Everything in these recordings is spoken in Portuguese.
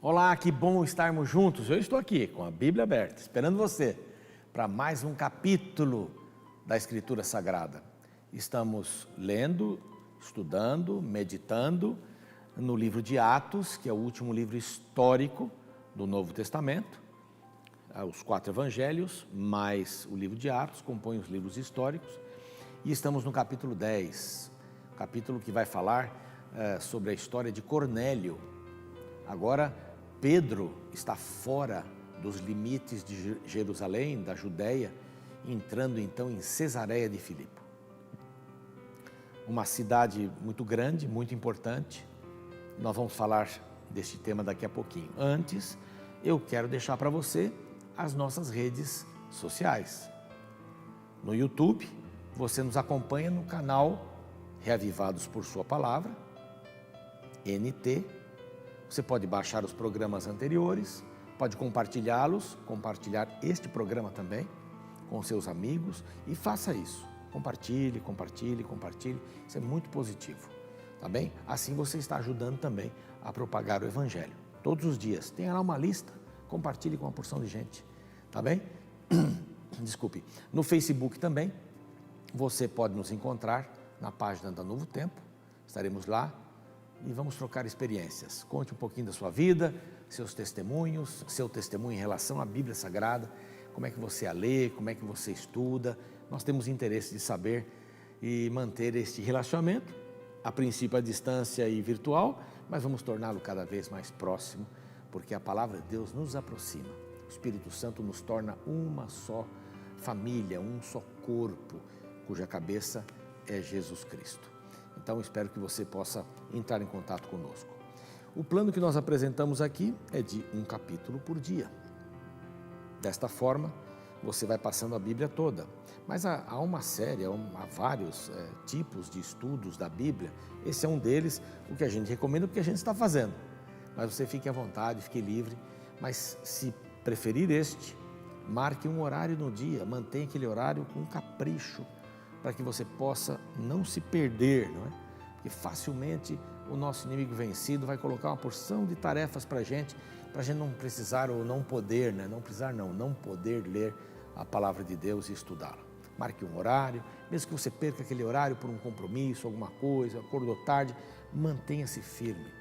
Olá, que bom estarmos juntos. Eu estou aqui com a Bíblia aberta, esperando você para mais um capítulo da Escritura Sagrada. Estamos lendo, estudando, meditando no livro de Atos, que é o último livro histórico do Novo Testamento. Os 4 evangelhos, mais o livro de Atos, compõem os livros históricos. E estamos no capítulo 10, capítulo que vai falar sobre a história de Cornélio. Agora, Pedro está fora dos limites de Jerusalém, da Judéia, entrando então em Cesareia de Filipe. Uma cidade muito grande, muito importante. Nós vamos falar deste tema daqui a pouquinho. Antes, eu quero deixar para você as nossas redes sociais. No YouTube, você nos acompanha no canal Reavivados por Sua Palavra, NT. Você pode baixar os programas anteriores, pode compartilhá-los, compartilhar este programa também com seus amigos e faça isso. Compartilhe, compartilhe, compartilhe. Isso é muito positivo, tá bem? Assim você está ajudando também a propagar o Evangelho. Todos os dias, tenha lá uma lista, compartilhe com uma porção de gente, tá bem? Desculpe. No Facebook também, você pode nos encontrar na página da Novo Tempo, estaremos lá. E vamos trocar experiências. Conte um pouquinho da sua vida, seus testemunhos, seu testemunho em relação à Bíblia Sagrada, como é que você a lê, como é que você estuda. Nós temos interesse de saber e manter este relacionamento, a princípio à distância e virtual, mas vamos torná-lo cada vez mais próximo, porque a palavra de Deus nos aproxima. O Espírito Santo nos torna uma só família, um só corpo, cuja cabeça é Jesus Cristo. Então, espero que você possa entrar em contato conosco. O plano que nós apresentamos aqui é de um capítulo por dia. Desta forma, você vai passando a Bíblia toda. Mas há uma série, há vários tipos de estudos da Bíblia. Esse é um deles, o que a gente recomenda, porque a gente está fazendo. Mas você fique à vontade, fique livre. Mas se preferir este, marque um horário no dia, mantenha aquele horário com capricho, para que você possa não se perder, não é? Porque facilmente o nosso inimigo vencido vai colocar uma porção de tarefas para a gente não precisar ou não poder, né? Não poder ler a palavra de Deus e estudá-la. Marque um horário, mesmo que você perca aquele horário por um compromisso, alguma coisa, acordou tarde, mantenha-se firme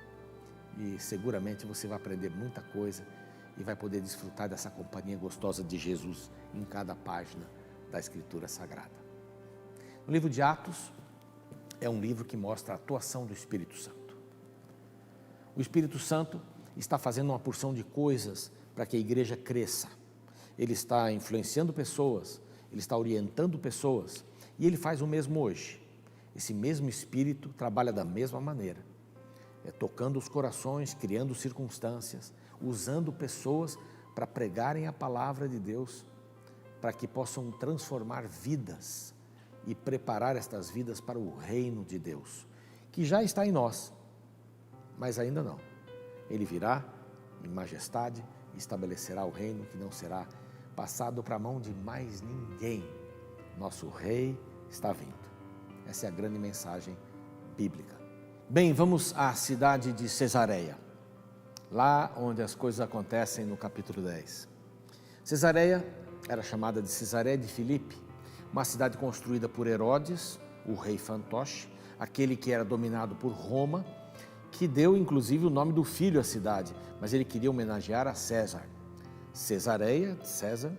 e seguramente você vai aprender muita coisa e vai poder desfrutar dessa companhia gostosa de Jesus em cada página da Escritura Sagrada. O livro de Atos é um livro que mostra a atuação do Espírito Santo. O Espírito Santo está fazendo uma porção de coisas para que a igreja cresça. Ele está influenciando pessoas, ele está orientando pessoas e ele faz o mesmo hoje. Esse mesmo Espírito trabalha da mesma maneira, tocando os corações, criando circunstâncias, usando pessoas para pregarem a palavra de Deus, para que possam transformar vidas e preparar estas vidas para o reino de Deus, que já está em nós, mas ainda não. Ele virá em majestade e estabelecerá o reino que não será passado para a mão de mais ninguém. Nosso rei está vindo. Essa é a grande mensagem bíblica. Bem, vamos à cidade de Cesareia, lá onde as coisas acontecem no capítulo 10. Cesareia era chamada de Cesareia de Filipe, uma cidade construída por Herodes, o rei fantoche, aquele que era dominado por Roma, que deu inclusive o nome do filho à cidade, mas ele queria homenagear a César. Cesareia, César,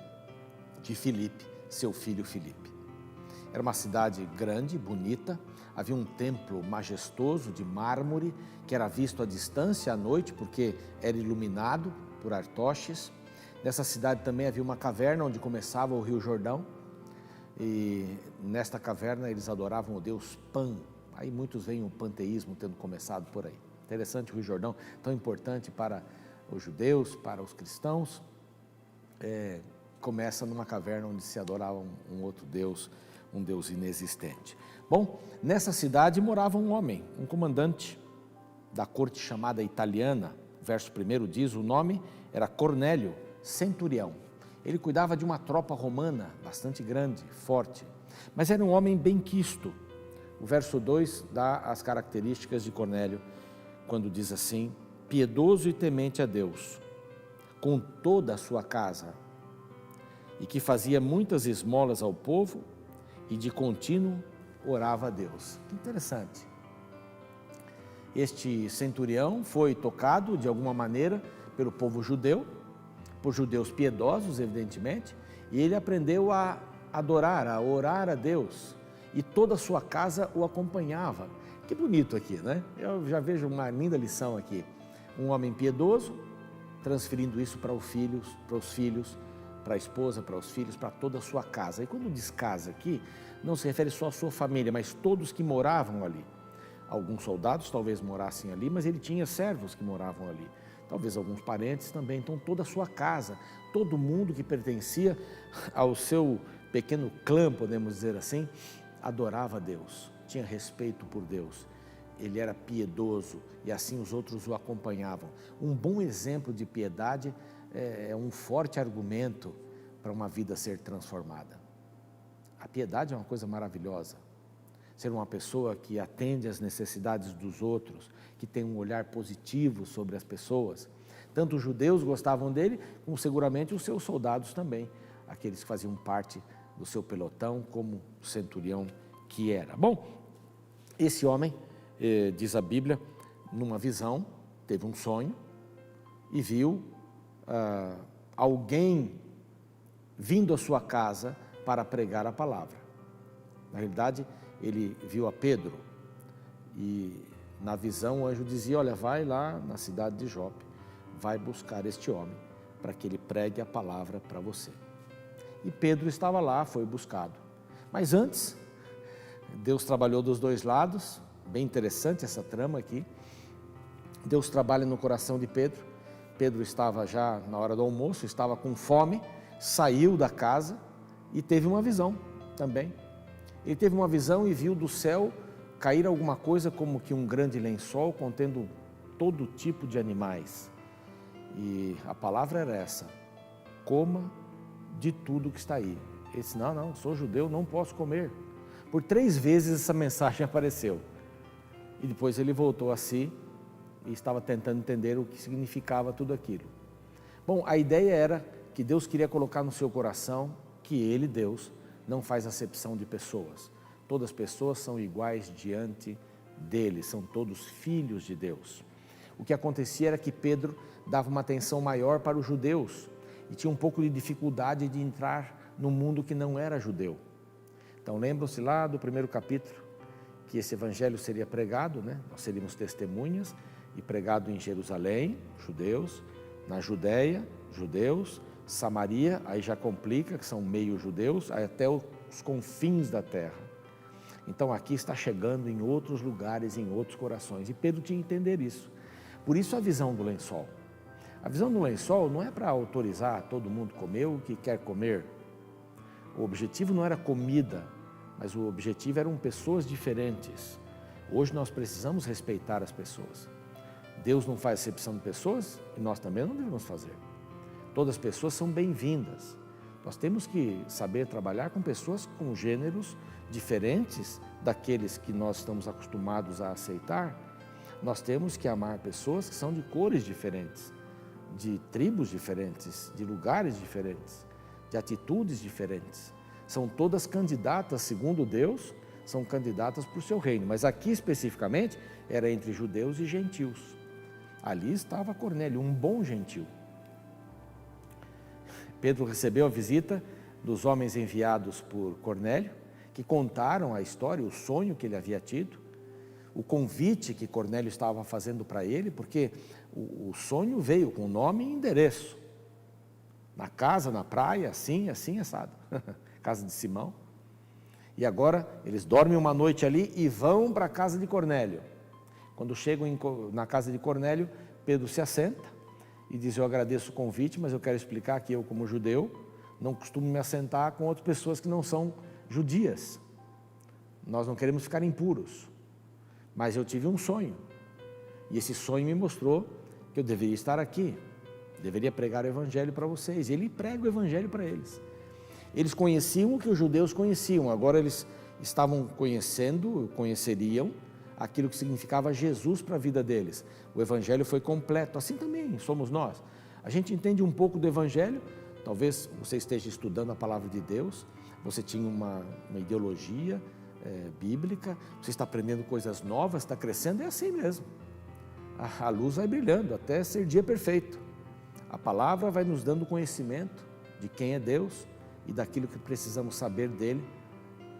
de Filipe, seu filho Filipe. Era uma cidade grande, bonita, havia um templo majestoso de mármore, que era visto à distância à noite, porque era iluminado por artoches. Nessa cidade também havia uma caverna onde começava o rio Jordão, e nesta caverna eles adoravam o deus Pan. Aí muitos veem o panteísmo tendo começado por aí. Interessante o Rio Jordão, tão importante para os judeus, para os cristãos. Começa numa caverna onde se adorava um outro deus, um deus inexistente. Bom, nessa cidade morava um homem, um comandante da corte chamada italiana. Verso 1 diz, o nome era Cornélio, centurião. Ele cuidava de uma tropa romana bastante grande, forte, mas era um homem benquisto. O verso 2 dá as características de Cornélio, quando diz assim, piedoso e temente a Deus, com toda a sua casa, e que fazia muitas esmolas ao povo e de contínuo orava a Deus. Que interessante. Este centurião foi tocado de alguma maneira pelo povo judeu, por judeus piedosos, evidentemente, e ele aprendeu a adorar, a orar a Deus, e toda a sua casa o acompanhava. Que bonito aqui, né? Eu já vejo uma linda lição aqui. Um homem piedoso, transferindo isso para os filhos, para a esposa, para os filhos, para toda a sua casa. E quando diz casa aqui, não se refere só à sua família, mas todos que moravam ali. Alguns soldados talvez morassem ali, mas ele tinha servos que moravam ali. Talvez alguns parentes também. Então toda a sua casa, todo mundo que pertencia ao seu pequeno clã, podemos dizer assim, adorava a Deus, tinha respeito por Deus. Ele era piedoso e assim os outros o acompanhavam. Um bom exemplo de piedade é um forte argumento para uma vida ser transformada. A piedade é uma coisa maravilhosa. Ser uma pessoa que atende às necessidades dos outros, que tem um olhar positivo sobre as pessoas. Tanto os judeus gostavam dele, como seguramente os seus soldados também, aqueles que faziam parte do seu pelotão, como o centurião que era. Bom, esse homem, diz a Bíblia, numa visão, teve um sonho e viu alguém vindo à sua casa para pregar a palavra. Na realidade, ele viu a Pedro e na visão o anjo dizia: olha, vai lá na cidade de Jope, vai buscar este homem para que ele pregue a palavra para você. E Pedro estava lá, foi buscado. Mas antes, Deus trabalhou dos dois lados, bem interessante essa trama aqui. Deus trabalha no coração de Pedro. Pedro estava já na hora do almoço, estava com fome, saiu da casa e teve uma visão também. Ele teve uma visão e viu do céu cair alguma coisa como que um grande lençol contendo todo tipo de animais. E a palavra era essa: coma de tudo que está aí. Ele disse: não, sou judeu, não posso comer. Por 3 vezes essa mensagem apareceu. E depois ele voltou a si e estava tentando entender o que significava tudo aquilo. Bom, a ideia era que Deus queria colocar no seu coração que Ele, Deus, não faz acepção de pessoas. Todas as pessoas são iguais diante dele, são todos filhos de Deus. O que acontecia era que Pedro dava uma atenção maior para os judeus e tinha um pouco de dificuldade de entrar no mundo que não era judeu. Então lembram-se lá do primeiro capítulo que esse evangelho seria pregado, né? Nós seríamos testemunhas, e pregado em Jerusalém, judeus, na Judéia, judeus, Samaria, aí já complica, que são meio judeus, até os confins da terra. Então aqui está chegando em outros lugares, em outros corações, e Pedro tinha que entender isso. Por isso a visão do lençol. A visão do lençol não é para autorizar todo mundo comer o que quer comer. O objetivo não era comida, mas o objetivo eram pessoas diferentes. Hoje nós precisamos respeitar as pessoas. Deus não faz acepção de pessoas e nós também não devemos fazer. Todas as pessoas são bem-vindas. Nós temos que saber trabalhar com pessoas com gêneros diferentes daqueles que nós estamos acostumados a aceitar. Nós temos que amar pessoas que são de cores diferentes, de tribos diferentes, de lugares diferentes, de atitudes diferentes. São todas candidatas, segundo Deus, são candidatas para o seu reino. Mas aqui especificamente era entre judeus e gentios. Ali estava Cornélio, um bom gentil. Pedro recebeu a visita dos homens enviados por Cornélio, que contaram a história, o sonho que ele havia tido, o convite que Cornélio estava fazendo para ele, porque o sonho veio com nome e endereço. Na casa, na praia, assim, assado. Casa de Simão. E agora eles dormem uma noite ali e vão para a casa de Cornélio. Quando chegam na casa de Cornélio, Pedro se assenta e diz: eu agradeço o convite, mas eu quero explicar que eu, como judeu, não costumo me assentar com outras pessoas que não são judias. Nós não queremos ficar impuros. Mas eu tive um sonho. E esse sonho me mostrou que eu deveria estar aqui. Deveria pregar o evangelho para vocês. E ele prega o evangelho para eles. Eles conheciam o que os judeus conheciam. Agora eles estavam conheceriam aquilo que significava Jesus para a vida deles. O Evangelho foi completo, assim também somos nós. A gente entende um pouco do Evangelho, talvez você esteja estudando a palavra de Deus, você tinha uma ideologia bíblica, você está aprendendo coisas novas, está crescendo, é assim mesmo. A luz vai brilhando até ser dia perfeito. A palavra vai nos dando conhecimento de quem é Deus e daquilo que precisamos saber dele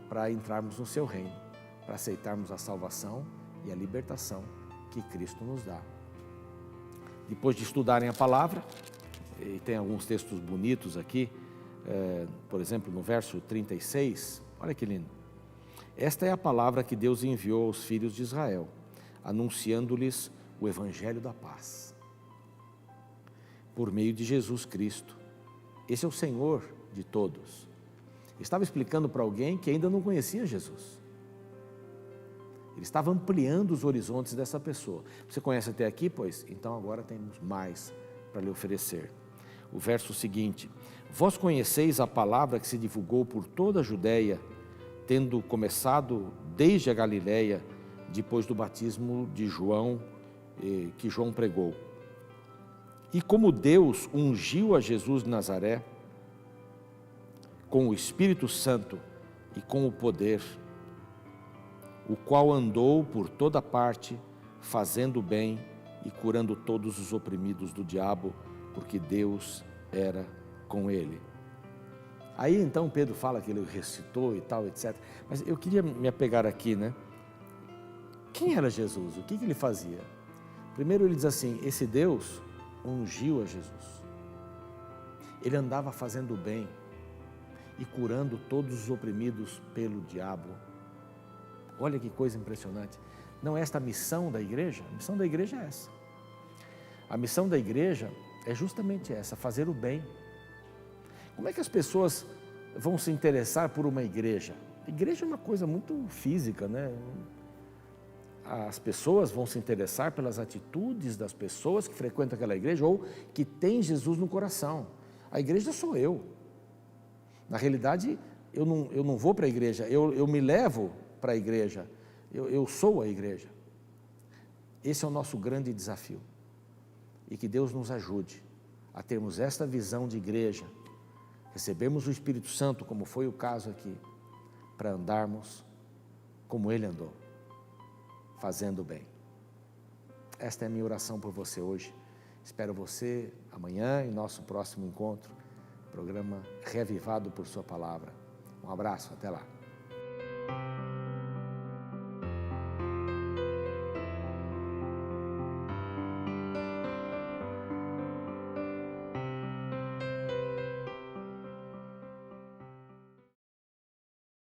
para entrarmos no seu reino, para aceitarmos a salvação e a libertação que Cristo nos dá. Depois de estudarem a palavra, e tem alguns textos bonitos aqui, por exemplo, no verso 36, olha que lindo. Esta é a palavra que Deus enviou aos filhos de Israel, anunciando-lhes o Evangelho da paz, por meio de Jesus Cristo. Esse é o Senhor de todos. Estava explicando para alguém que ainda não conhecia Jesus. Ele estava ampliando os horizontes dessa pessoa. Você conhece até aqui? Pois, então agora temos mais para lhe oferecer. O verso seguinte: vós conheceis a palavra que se divulgou por toda a Judeia, tendo começado desde a Galileia, depois do batismo de João, que João pregou. E como Deus ungiu a Jesus de Nazaré, com o Espírito Santo e com o poder, o qual andou por toda parte, fazendo bem e curando todos os oprimidos do diabo, porque Deus era com ele. Aí então Pedro fala que ele ressuscitou e tal, etc. Mas eu queria me apegar aqui, né? Quem era Jesus? O que ele fazia? Primeiro ele diz assim, esse Deus ungiu a Jesus. Ele andava fazendo bem e curando todos os oprimidos pelo diabo. Olha que coisa impressionante. Não é esta a missão da igreja? A missão da igreja é essa. A missão da igreja é justamente essa, fazer o bem. Como é que as pessoas vão se interessar por uma igreja? A igreja é uma coisa muito física, né? As pessoas vão se interessar pelas atitudes das pessoas que frequentam aquela igreja ou que têm Jesus no coração. A igreja sou eu. Na realidade, eu não vou para a igreja, eu me levo para a igreja, eu sou a igreja. Esse é o nosso grande desafio. E que Deus nos ajude a termos esta visão de igreja, recebermos o Espírito Santo, como foi o caso aqui, para andarmos como Ele andou, fazendo bem. Esta é a minha oração por você hoje. Espero você amanhã em nosso próximo encontro, programa Reavivado por Sua Palavra. Um abraço, até lá.